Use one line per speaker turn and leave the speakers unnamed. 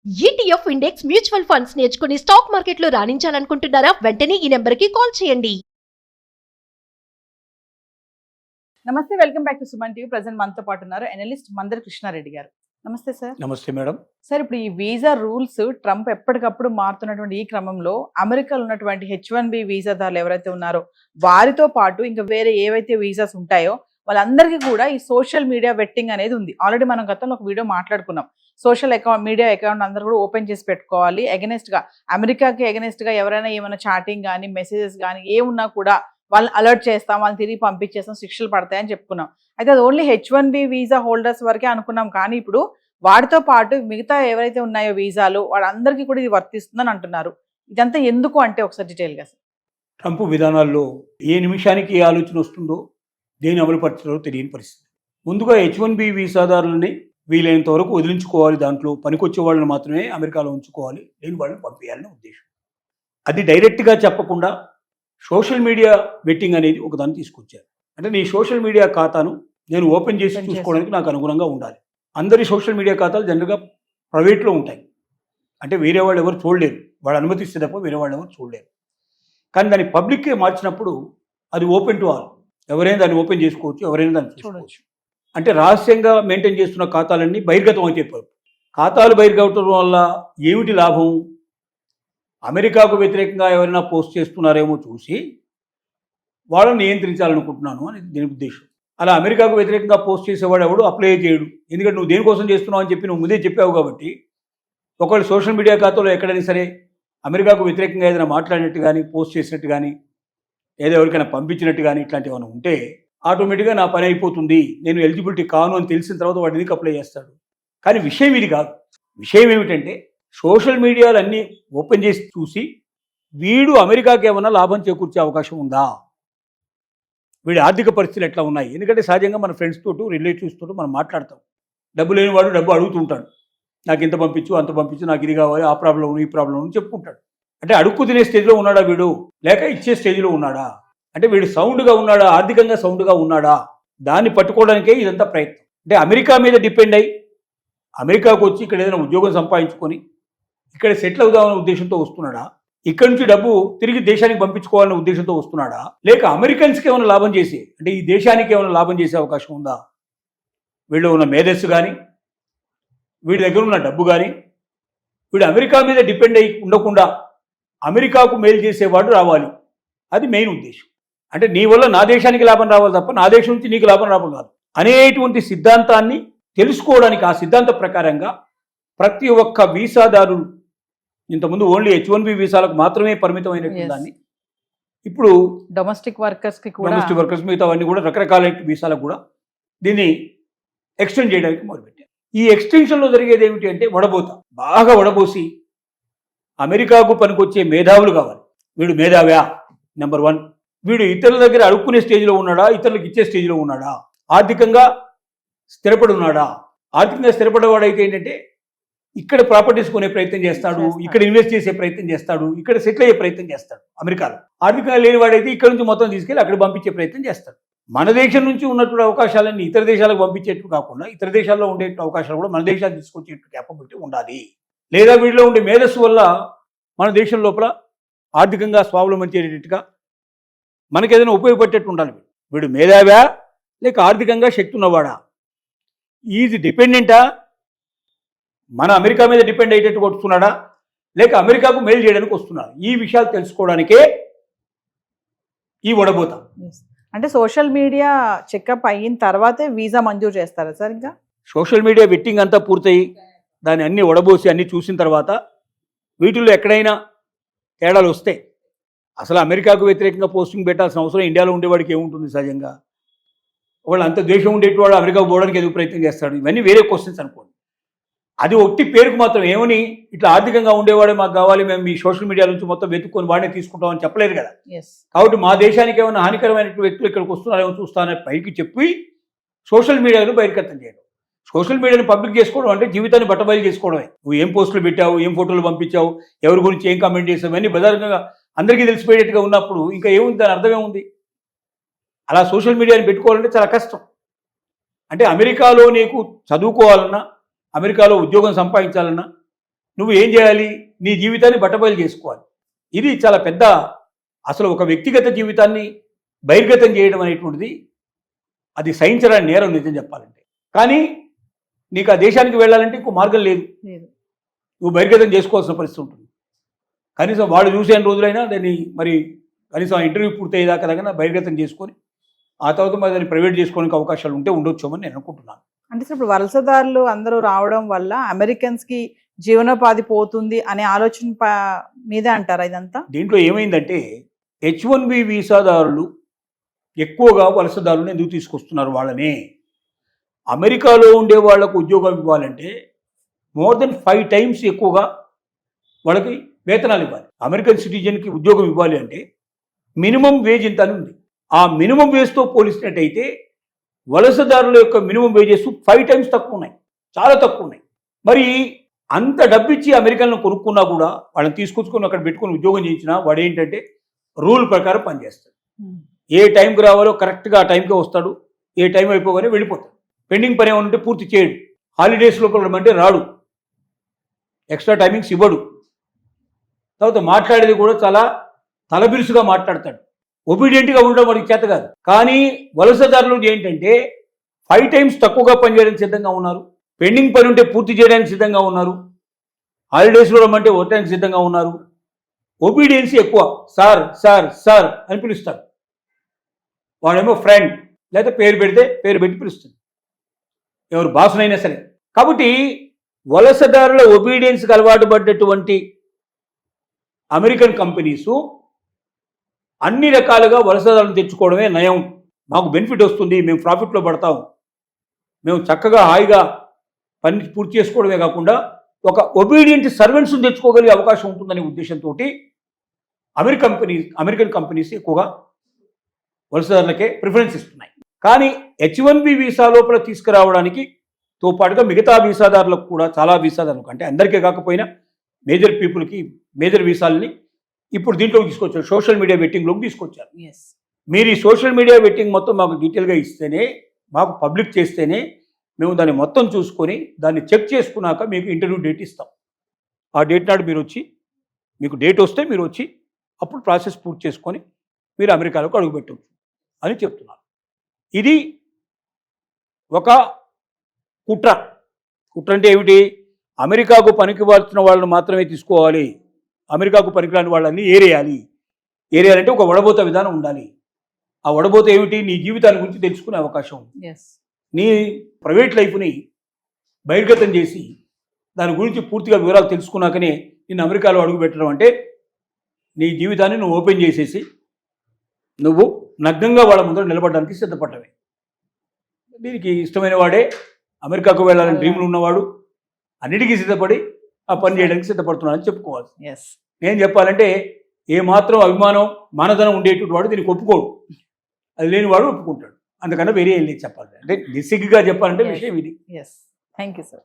ETF index mutual funds నేర్చుకుని stock మార్కెట్లో రాణించాలనుకుంటున్నారా? వెంటనే ఈ నెంబర్కి కాల్ చేయండి.
నమస్తే, welcome back to Suman TV. Present మనతో పాటు ఉన్నారు ఎనలిస్ట్ మందర్ కృష్ణారెడ్డి గారు. నమస్తే సార్.
నమస్తే మేడం.
సార్, ఇప్పుడు ఈ వీసా రూల్స్ ట్రంప్ ఎప్పటికప్పుడు మారుతున్నటువంటి ఈ క్రమంలో అమెరికాలో ఉన్నటువంటి H1B వీసాదారులు ఎవరైతే ఉన్నారో వారితో పాటు ఇంకా వేరే ఏవైతే వీసాస్ ఉంటాయో వాళ్ళందరికీ కూడా ఈ సోషల్ మీడియా వెట్టింగ్ అనేది ఉంది. ఆల్రెడీ మనం గతంలో ఒక వీడియో మాట్లాడుకున్నాం. సోషల్ మీడియా అకౌంట్ అందరూ కూడా ఓపెన్ చేసి పెట్టుకోవాలి. ఎగనెస్ట్ గా అమెరికాకి ఎగనెస్ట్ గా ఎవరైనా ఏమైనా చాటింగ్ కానీ మెసేజెస్ కానీ ఏమున్నా కూడా వాళ్ళని అలర్ట్ చేస్తాం, వాళ్ళని తిరిగి పంపించేస్తాం, శిక్షలు పడతాయని చెప్పుకున్నాం. అయితే అది ఓన్లీ H1B వీసా హోల్డర్స్ వరకే అనుకున్నాం. కానీ ఇప్పుడు వాటితో పాటు మిగతా ఎవరైతే ఉన్నాయో వీసాలు వాళ్ళందరికీ కూడా ఇది వర్తిస్తుందని అంటున్నారు. ఇదంతా ఎందుకు అంటే ఒకసారి డీటెయిల్గా సార్.
ట్రంప్ విధానాల్లో ఏ నిమిషానికి ఏ ఆలోచన వస్తుందో దేని అమలుపరచాలో తెలియని పరిస్థితి. ముందుగా H1B వీసాదారులని వీలైనంత వరకు వదిలించుకోవాలి, దాంట్లో పనికొచ్చే వాళ్ళని మాత్రమే అమెరికాలో ఉంచుకోవాలి, లేని వాళ్ళని పంపించాలనే ఉద్దేశం. అది డైరెక్ట్గా చెప్పకుండా సోషల్ మీడియా వెట్టింగ్ అనేది ఒకదాన్ని తీసుకొచ్చారు. అంటే నీ సోషల్ మీడియా ఖాతాను నేను ఓపెన్ చేసి చూసుకోవడానికి నాకు అనుగుణంగా ఉండాలి. అందరి సోషల్ మీడియా ఖాతాలు జనరల్గా ప్రైవేట్లో ఉంటాయి, అంటే వేరే వాళ్ళు ఎవరు చూడలేరు, వాళ్ళు అనుమతిస్తే తప్ప వేరే వాళ్ళు ఎవరు చూడలేరు. కానీ దాన్ని పబ్లిక్కే మార్చినప్పుడు అది ఓపెన్ టు ఆల్, ఎవరైనా దాన్ని ఓపెన్ చేసుకోవచ్చు, ఎవరైనా దాన్ని చూడవచ్చు. అంటే రహస్యంగా మెయింటైన్ చేస్తున్న ఖాతాలన్నీ బహిర్గతం అయిపోయారు. ఖాతాలు బహిర్గతం వల్ల ఏమిటి లాభం? అమెరికాకు వ్యతిరేకంగా ఎవరైనా పోస్ట్ చేస్తున్నారేమో చూసి వాళ్ళని నియంత్రించాలనుకుంటున్నాను అని దీని ఉద్దేశం. అలా అమెరికాకు వ్యతిరేకంగా పోస్ట్ చేసేవాడు ఎవడు అప్లై చేయడు, ఎందుకంటే నువ్వు దేనికోసం చేస్తున్నావు అని చెప్పి నువ్వు ముందే చెప్పావు. కాబట్టి ఒకళ్ళు సోషల్ మీడియా ఖాతాలో ఎక్కడైనా సరే అమెరికాకు వ్యతిరేకంగా ఏదైనా మాట్లాడినట్టు కానీ, పోస్ట్ చేసినట్టు కానీ, ఏదో ఎవరికైనా పంపించినట్టు కానీ ఇట్లాంటివి ఏమైనా ఉంటే ఆటోమేటిక్గా నా పని అయిపోతుంది, నేను ఎలిజిబిలిటీ కాను అని తెలిసిన తర్వాత వాడు ఎందుకు అప్లై చేస్తాడు. కానీ విషయం ఇది కాదు. విషయం ఏమిటంటే సోషల్ మీడియాలు అన్నీ ఓపెన్ చేసి చూసి వీడు అమెరికాకి ఏమైనా లాభం చేకూర్చే అవకాశం ఉందా, వీడి ఆర్థిక పరిస్థితులు ఎట్లా ఉన్నాయి. ఎందుకంటే సహజంగా మన ఫ్రెండ్స్ తోటి రిలేటివ్స్ తోటి మనం మాట్లాడతాం. డబ్బు లేని వాడు డబ్బు అడుగుతుంటాడు, నాకు ఇంత పంపించు అంత పంపించు, నాకు ఇది కావాలి, ఆ ప్రాబ్లం ఈ ప్రాబ్లం అని చెప్పుకుంటాడు. అంటే అడుక్కు తినే స్టేజ్లో ఉన్నాడా వీడు, లేక ఇచ్చే స్టేజ్లో ఉన్నాడా? అంటే వీడు సౌండ్గా ఉన్నాడా, ఆర్థికంగా సౌండ్గా ఉన్నాడా? దాన్ని పట్టుకోవడానికే ఇదంతా ప్రయత్నం. అంటే అమెరికా మీద డిపెండ్ అయ్యి అమెరికాకు వచ్చి ఇక్కడ ఏదైనా ఉద్యోగం సంపాదించుకొని ఇక్కడ సెటిల్ అవుదామనే ఉద్దేశంతో వస్తున్నాడా, ఇక్కడ నుంచి డబ్బు తిరిగి దేశానికి పంపించుకోవాలనే ఉద్దేశంతో వస్తున్నాడా, లేక అమెరికన్స్కి ఏమైనా లాభం చేసి అంటే ఈ దేశానికి ఏమైనా లాభం చేసే అవకాశం ఉందా? వీళ్ళు ఉన్న మేధస్సు కానీ, వీడి దగ్గర ఉన్న డబ్బు కానీ, వీడు అమెరికా మీద డిపెండ్ అయ్యి ఉండకుండా అమెరికాకు మేలు చేసేవాడు రావాలి, అది మెయిన్ ఉద్దేశం. అంటే నీ వల్ల నా దేశానికి లాభం రావాలి తప్ప నా దేశం నుంచి నీకు లాభం రావడం కాదు అనేటువంటి సిద్ధాంతాన్ని తెలుసుకోవడానికి, ఆ సిద్ధాంత ప్రకారంగా ప్రతి ఒక్క వీసాదారులు ఇంతకుముందు ఓన్లీ H1B వీసాలకు మాత్రమే పరిమితమైనటువంటి దాన్ని ఇప్పుడు
డొమెస్టిక్ వర్కర్స్
మిగతావన్నీ కూడా రకరకాల వీసాలకు కూడా దీన్ని ఎక్స్టెండ్ చేయడానికి మొదలుపెట్టారు. ఈ ఎక్స్టెన్షన్లో జరిగేది ఏమిటి అంటే వడబోత, బాగా వడబోసి అమెరికాకు పనికొచ్చే మేధావులు కావాలి. వీడు మేధావ్యా? నెంబర్ 1. వీడు ఇతరుల దగ్గర అడుక్కునే స్టేజ్లో ఉన్నాడా, ఇతరులకు ఇచ్చే స్టేజ్లో ఉన్నాడా, ఆర్థికంగా స్థిరపడి ఉన్నాడా? ఆర్థికంగా స్థిరపడేవాడైతే ఏంటంటే ఇక్కడ ప్రాపర్టీస్ కొనే ప్రయత్నం చేస్తాడు, ఇక్కడ ఇన్వెస్ట్ చేసే ప్రయత్నం చేస్తాడు, ఇక్కడ సెటిల్ అయ్యే ప్రయత్నం చేస్తాడు అమెరికాలో. ఆర్థికంగా లేనివాడైతే ఇక్కడ నుంచి మొత్తం తీసుకెళ్ళి అక్కడ పంపించే ప్రయత్నం చేస్తాడు. మన దేశం నుంచి ఉన్నటువంటి అవకాశాలన్నీ ఇతర దేశాలకు పంపించేట్టు కాకుండా ఇతర దేశాల్లో ఉండే అవకాశాలు కూడా మన దేశానికి తీసుకొచ్చేట్టు క్యాపబిలిటీ ఉండాలి. లేదా వీడిలో ఉండే మేధస్సు వల్ల మన దేశం లోపల ఆర్థికంగా స్వావలంబించేటట్టుగా మనకి ఏదైనా ఉపయోగపడేట్టు ఉండాలి. వీడు మేధావా లేక ఆర్థికంగా శక్తి ఉన్నవాడా, ఈజ్ డిపెండెంటా, మన అమెరికా మీద డిపెండ్ అయ్యేటట్టు వస్తున్నాడా, లేక అమెరికాకు మెయిల్ చేయడానికి వస్తున్నాడు, ఈ విషయాలు తెలుసుకోవడానికే ఈ వడబోత.
అంటే సోషల్ మీడియా చెకప్ అయిన తర్వాతే వీసా మంజూరు చేస్తారా సార్? ఇంకా
సోషల్ మీడియా వెట్టింగ్ అంతా పూర్తయి దాన్ని అన్ని వడబోసి అన్ని చూసిన తర్వాత వీటిల్లో ఎక్కడైనా తేడాలు వస్తే అసలు అమెరికాకు వ్యతిరేకంగా పోస్టింగ్ పెట్టాల్సిన అవసరం ఇండియాలో ఉండేవాడికి ఏముంటుంది? సహజంగా వాళ్ళు అంత ద్వేషం ఉండేటివాడు అమెరికాకు పోవడానికి ఎందుకు ప్రయత్నం చేస్తాడు? ఇవన్నీ వేరే క్వశ్చన్స్ అనుకోండి. అది ఒట్టి పేరుకు మాత్రం ఏమని ఇట్లా ఆర్థికంగా ఉండేవాడే మాకు కావాలి, మేము మీ సోషల్ మీడియా నుంచి మొత్తం వెతుక్కొని వాడినే తీసుకుంటామని చెప్పలేదు కదా. కాబట్టి మా దేశానికి ఏమైనా హానికరమైన వ్యక్తులు ఇక్కడికి వస్తున్నారేమో చూస్తానని పైకి చెప్పి సోషల్ మీడియాలో బహిర్గతం చేయడం. సోషల్ మీడియాని పబ్లిక్ చేసుకోవడం అంటే జీవితాన్ని బట్టబయలు చేసుకోవడమే. నువ్వు ఏం పోస్టులు పెట్టావు, ఏం ఫోటోలు పంపించావు, ఎవరి గురించి ఏం కామెంట్ చేసావు, ఇవన్నీ బహిరంగంగా అందరికీ తెలిసిపోయేట్టుగా ఉన్నప్పుడు ఇంకా ఏముంది, దాని అర్థం ఏముంది? అలా సోషల్ మీడియాని పెట్టుకోవాలంటే చాలా కష్టం. అంటే అమెరికాలో నీకు చదువుకోవాలన్నా, అమెరికాలో ఉద్యోగం సంపాదించాలన్నా, నువ్వు ఏం చేయాలి, నీ జీవితాన్ని బట్టబయలు చేసుకోవాలి. ఇది చాలా పెద్ద, అసలు ఒక వ్యక్తిగత జీవితాన్ని బహిర్గతం చేయడం అనేటువంటిది అది సహించడానికి నేరం నిజం చెప్పాలంటే. కానీ నీకు ఆ దేశానికి వెళ్ళాలంటే ఇంకో మార్గం లేదు, నువ్వు బహిర్గతం చేసుకోవాల్సిన పరిస్థితి ఉంటుంది. కనీసం వాళ్ళు చూసే రోజులైనా దాన్ని మరి కనీసం ఆ ఇంటర్వ్యూ పూర్తయ్యేదాకా దగ్గర బహిర్గతం చేసుకొని ఆ తర్వాత మరి దాన్ని ప్రైవేట్ చేసుకోవడానికి అవకాశాలు ఉంటే ఉండొచ్చామని నేను అనుకుంటున్నాను.
అంటే ఇప్పుడు వలసదారులు అందరూ రావడం వల్ల అమెరికన్స్ కి జీవనోపాధి పోతుంది అనే ఆలోచన మీదే అంటారా ఇదంతా?
దీంట్లో ఏమైందంటే H1B వీసాదారులు ఎక్కువగా వలసదారులను ఎందుకు తీసుకొస్తున్నారు వాళ్ళనే, అమెరికాలో ఉండే వాళ్లకు ఉద్యోగం ఇవ్వాలంటే మోర్ దెన్ 5 times ఎక్కువగా వాళ్ళకి వేతనాలు ఇవ్వాలి. అమెరికన్ సిటిజన్కి ఉద్యోగం ఇవ్వాలి అంటే మినిమం వేజ్ ఇంత అని ఉంది. ఆ మినిమం వేజ్తో పోలిసినట్టయితే వలసదారుల యొక్క మినిమం వేజెస్ 5 times తక్కువ ఉన్నాయి, చాలా తక్కువ ఉన్నాయి. మరి అంత డబ్బిచ్చి అమెరికన్లను కొనుక్కున్నా కూడా వాళ్ళని తీసుకొచ్చుకొని అక్కడ పెట్టుకొని ఉద్యోగం చేయించినా వాడు ఏంటంటే రూల్ ప్రకారం పనిచేస్తాడు. ఏ టైంకి రావాలో కరెక్ట్గా ఆ టైంకి వస్తాడు, ఏ టైం అయిపోగానే వెళ్ళిపోతాడు. పెండింగ్ పని ఏమైనా ఉంటే పూర్తి చేయడు, హాలిడేస్ లోపల అంటే రాడు, ఎక్స్ట్రా టైమింగ్స్ ఇవ్వడు. తర్వాత మాట్లాడేది కూడా చాలా తలబిరుసుగా మాట్లాడతాడు, ఒబీడియంట్గా ఉండడం వాడికి చేత కాదు. కానీ వలసదారులు ఏంటంటే 5 times తక్కువగా పనిచేయడానికి సిద్ధంగా ఉన్నారు, పెండింగ్ పని ఉంటే పూర్తి చేయడానికి సిద్ధంగా ఉన్నారు, హాలిడేస్లో రమ్మంటే వచ్చడానికి సిద్ధంగా ఉన్నారు. ఒబీడియన్సీ ఎక్కువ, సార్ సార్ సార్ అని పిలుస్తారు. వాడేమో ఫ్రెండ్ లేదా పేరు పెడితే పేరు పెట్టి పిలుస్తుంది, ఎవరు బాసునైనా సరే. కాబట్టి వలసదారుల ఒబీడియన్స్కి అలవాటు పడ్డటువంటి అమెరికన్ కంపెనీసు అన్ని రకాలుగా వలసదారులను తెచ్చుకోవడమే నయం, మాకు బెనిఫిట్ వస్తుంది, మేము ప్రాఫిట్లో పడతాం, మేము చక్కగా హాయిగా పని పూర్తి చేసుకోవడమే కాకుండా ఒక ఒబీడియంట్ సర్వెంట్స్ని తెచ్చుకోగలిగే అవకాశం ఉంటుందనే ఉద్దేశంతో అమెరికన్ కంపెనీస్ ఎక్కువగా వలసదారులకే ప్రిఫరెన్స్ ఇస్తున్నాయి. కానీ H1B వీసా లోపల తీసుకురావడానికి తో పాటుగా మిగతా వీసాదారులకు కూడా, చాలా వీసాదారులకు అంటే అందరికీ కాకపోయినా మేజర్ పీపుల్కి మేజర్ వీసాలని ఇప్పుడు దీంట్లోకి తీసుకొచ్చారు, సోషల్ మీడియా వెట్టింగ్లోకి తీసుకొచ్చారు. మీరు ఈ సోషల్ మీడియా వెట్టింగ్ మొత్తం మాకు డీటెయిల్గా ఇస్తేనే, మాకు పబ్లిక్ చేస్తేనే మేము దాన్ని మొత్తం చూసుకొని దాన్ని చెక్ చేసుకున్నాక మీకు ఇంటర్వ్యూ డేట్ ఇస్తాం. ఆ డేట్ నాడు మీరు వచ్చి, మీకు డేట్ వస్తే మీరు వచ్చి అప్పుడు ప్రాసెస్ పూర్తి చేసుకొని మీరు అమెరికాలోకి అడుగుపెట్టవచ్చు అని చెప్తున్నారు. ఇది ఒక కుట్ర. కుట్ర అంటే ఏమిటి? అమెరికాకు పనికి వచ్చిన వాళ్ళని మాత్రమే తీసుకోవాలి, అమెరికాకు పనికిరాని వాళ్ళని ఏరేయాలి. ఏరేయాలంటే ఒక వడబోత విధానం ఉండాలి. ఆ వడబోత ఏమిటి? నీ జీవితాన్ని గురించి తెలుసుకునే అవకాశం ఉంది, నీ ప్రైవేట్ లైఫ్ని బహిర్గతం చేసి దాని గురించి పూర్తిగా వివరాలు తెలుసుకున్నాకనే నిన్ను అమెరికాలో అడుగు పెట్టడం అంటే నీ జీవితాన్ని నువ్వు ఓపెన్ చేసేసి నువ్వు నగ్నంగా వాళ్ళ ముందర నిలబడడానికి సిద్ధపడ్డవే. దీనికి ఇష్టమైన వాడే అమెరికాకు వెళ్ళాలని డ్రీమ్లు ఉన్నవాడు అన్నిటికీ సిద్ధపడి ఆ పని చేయడానికి సిద్ధపడుతున్నాడని చెప్పుకోవాలి. నేను చెప్పాలంటే ఏమాత్రం అభిమానం మానధనం ఉండేటువంటి వాడు దీనికి ఒప్పుకోడు, అది లేని వాడు ఒప్పుకుంటాడు. అందుకన్నా వేరే వెళ్ళి చెప్పాలి అంటే నిస్సిగ్గుగా చెప్పాలంటే విషయం ఇది.
Thank you sir.